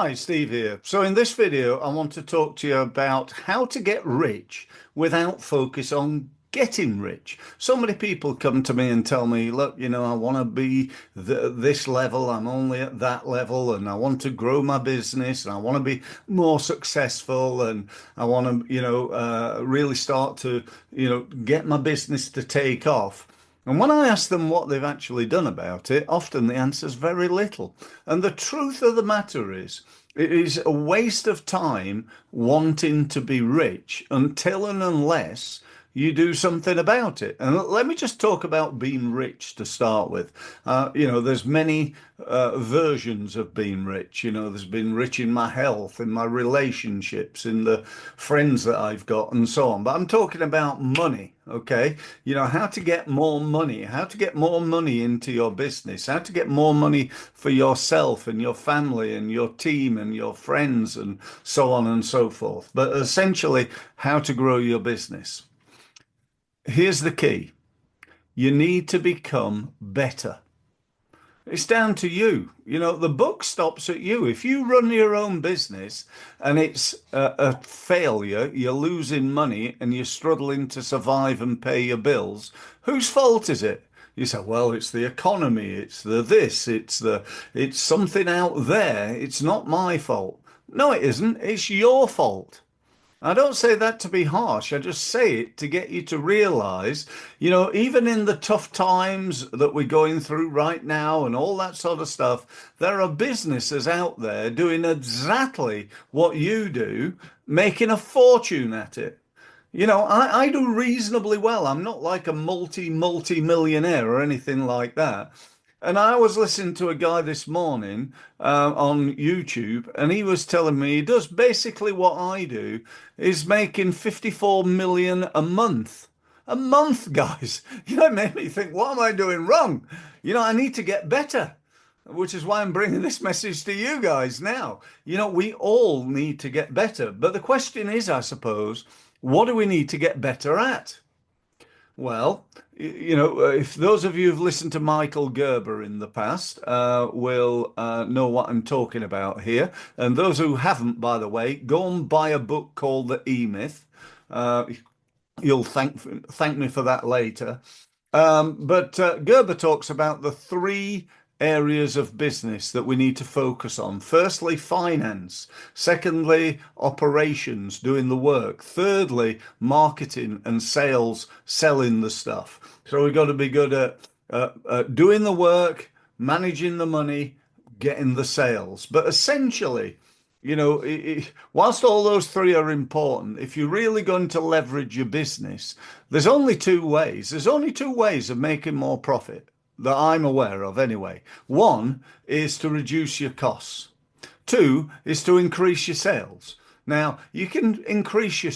Hi, Steve here. So in this video, I want to talk to you about how to get rich without focus on getting rich. So many people come to me and tell me, look, I want to be this level, I'm only at that level, and I want to grow my business, and I want to be more successful, and I want to, really start to, get my business to take off. And when I ask them what they've actually done about it, often the answer is very little. And the truth of the matter is, it is a waste of time wanting to be rich until and unless you do something about it. And let me just talk about being rich to start with. There's many versions of being rich. There's been rich in my health, in my relationships, in the friends that I've got, and so on. But I'm talking about money, okay? How to get more money, how to get more money into your business, how to get more money for yourself and your family and your team and your friends and so on and so forth. But essentially, how to grow your business. Here's the key. You need to become better. It's down to you. The buck stops at you. If you run your own business and it's a failure, you're losing money and you're struggling to survive and pay your bills, whose fault is it? You say, well, it's the economy, it's the this, it's something out there. It's not my fault. No, it isn't. It's your fault. I don't say that to be harsh. I just say it to get you to realize, even in the tough times that we're going through right now and all that sort of stuff, there are businesses out there doing exactly what you do, making a fortune at it. I do reasonably well. I'm not like a multi-millionaire or anything like that. And I was listening to a guy this morning on YouTube, and he was telling me he does basically what I do, is making 54 million a month. A month, guys. It made me think, what am I doing wrong? I need to get better, which is why I'm bringing this message to you guys now. We all need to get better. But the question is, I suppose, what do we need to get better at? Well, if those of you who've listened to Michael Gerber in the past will know what I'm talking about here. And those who haven't, by the way, go and buy a book called The E-Myth. Uh, you'll thank me for that later. But Gerber talks about the three areas of business that we need to focus on. Firstly, finance. Secondly, operations, doing the work. Thirdly, marketing and sales, selling the stuff. So we've got to be good at doing the work, managing the money, getting the sales. But essentially, whilst all those three are important, if you're really going to leverage your business, there's only two ways. There's only two ways of making more profit that I'm aware of anyway. One is to reduce your costs. Two is to increase your sales. Now, you can increase your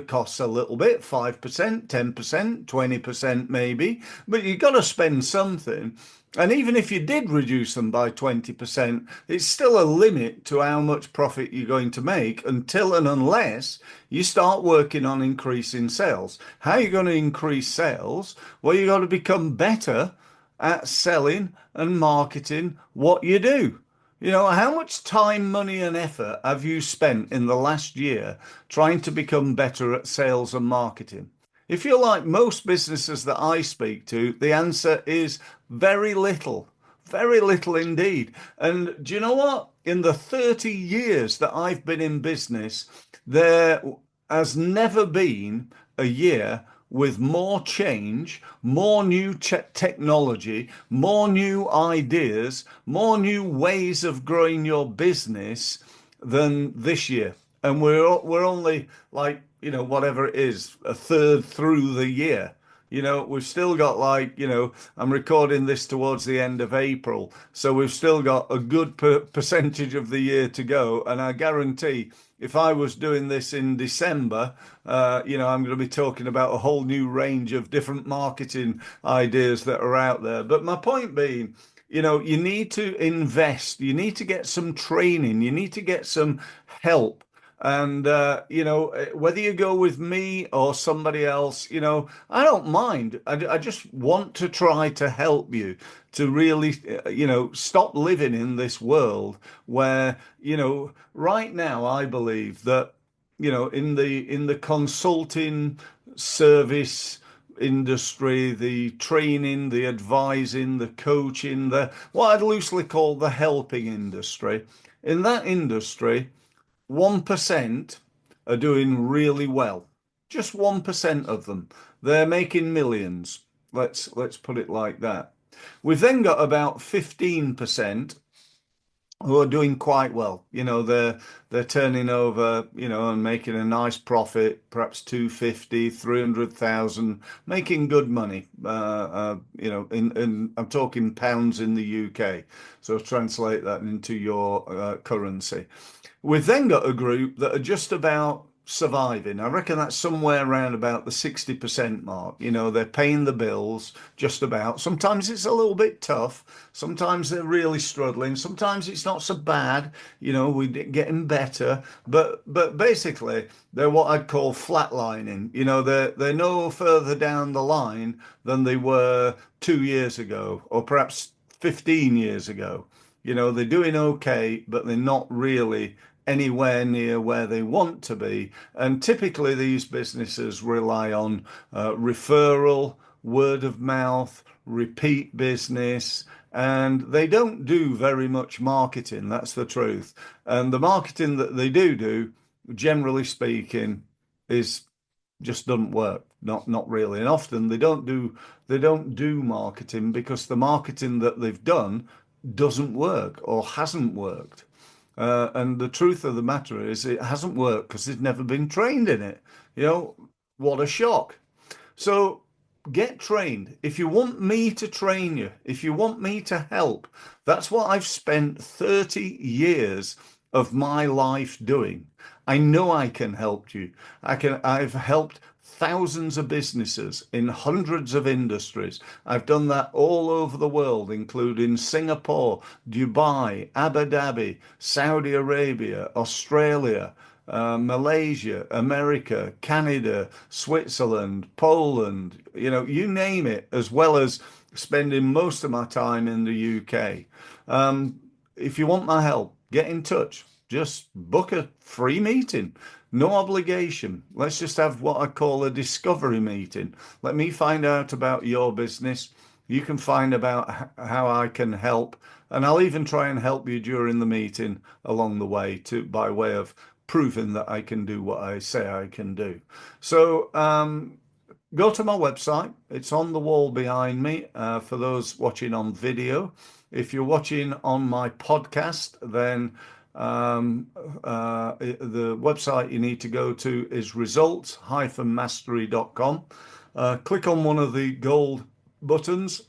costs a little bit, 5%, 10%, 20% maybe, but you've got to spend something. And even if you did reduce them by 20%, it's still a limit to how much profit you're going to make until and unless you start working on increasing sales. How are you going to increase sales? Well, you've got to become better at selling and marketing what you do. How much time, money, and effort have you spent in the last year trying to become better at sales and marketing? If you're like most businesses that I speak to, the answer is very little indeed. And do you know what? In the 30 years that I've been in business, there has never been a year with more change, more new technology, more new ideas, more new ways of growing your business than this year. And we're only like, whatever it is, a third through the year. We've still got I'm recording this towards the end of April, so we've still got a good percentage of the year to go. And I guarantee if I was doing this in December, I'm going to be talking about a whole new range of different marketing ideas that are out there. But my point being, you need to invest, you need to get some training, you need to get some help. And, whether you go with me or somebody else, I don't mind. I just want to try to help you to really, stop living in this world where, right now, I believe that, in the consulting service industry, the training, the advising, the coaching, the what I'd loosely call the helping industry. In that industry, 1% are doing really well. Just 1% of them. They're making millions. Let's put it like that. We've then got about 15% who are doing quite well. They're turning over, and making a nice profit, perhaps 250, 300,000, making good money. In I'm talking pounds in the UK. So translate that into your currency. We've then got a group that are just about surviving. I reckon that's somewhere around about the 60% mark. They're paying the bills just about. Sometimes it's a little bit tough. Sometimes they're really struggling. Sometimes it's not so bad. We're getting better. But basically, they're what I'd call flatlining. They're no further down the line than they were 2 years ago, or perhaps 15 years ago. They're doing okay, but they're not really anywhere near where they want to be. And typically, these businesses rely on referral, word of mouth, repeat business, and they don't do very much marketing. That's the truth. And the marketing that they do, generally speaking, is just doesn't work. Not really. And often they don't do marketing because the marketing that they've done doesn't work or hasn't worked. And the truth of the matter is, it hasn't worked because they've never been trained in it. You know, what a shock. So get trained. If you want me to train you, if you want me to help, that's what I've spent 30 years of my life doing. I know I can help you. I've helped thousands of businesses in hundreds of industries. I've done that all over the world, including Singapore, Dubai, Abu Dhabi, Saudi Arabia, Australia, Malaysia, America, Canada, Switzerland, Poland, you name it, as well as spending most of my time in the UK. If you want my help, get in touch. Just book a free meeting. No obligation. Let's just have what I call a discovery meeting. Let me find out about your business. You can find about how I can help, and I'll even try and help you during the meeting along the way by way of proving that I can do what I say I can do. So go to my website. It's on the wall behind me for those watching on video. If you're watching on my podcast, then the website you need to go to is results-mastery.com. Click on one of the gold buttons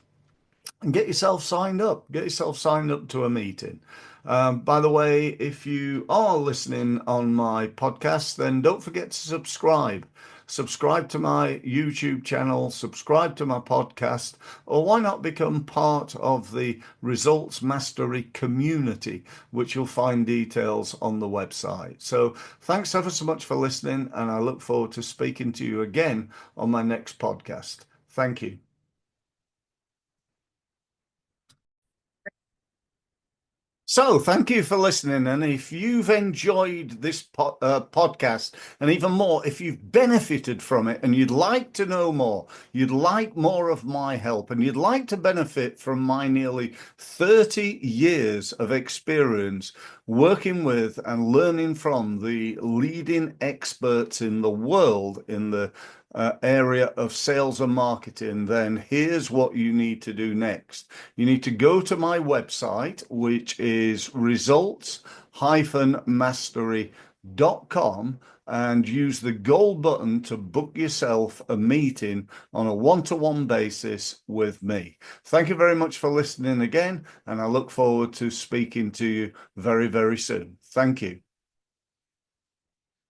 and get yourself signed up. Get yourself signed up to a meeting. By the way, if you are listening on my podcast, then don't forget to subscribe. Subscribe to my YouTube channel, subscribe to my podcast, or why not become part of the Results Mastery community, which you'll find details on the website. So thanks ever so much for listening, and I look forward to speaking to you again on my next podcast. Thank you. So, thank you for listening. And if you've enjoyed this podcast, and even more, if you've benefited from it and you'd like to know more, you'd like more of my help, and you'd like to benefit from my nearly 30 years of experience working with and learning from the leading experts in the world in the area of sales and marketing, then here's what you need to do next. You need to go to my website, which is results-mastery.com, and use the gold button to book yourself a meeting on a one-to-one basis with me. Thank you very much for listening again, and I look forward to speaking to you very, very soon. Thank you.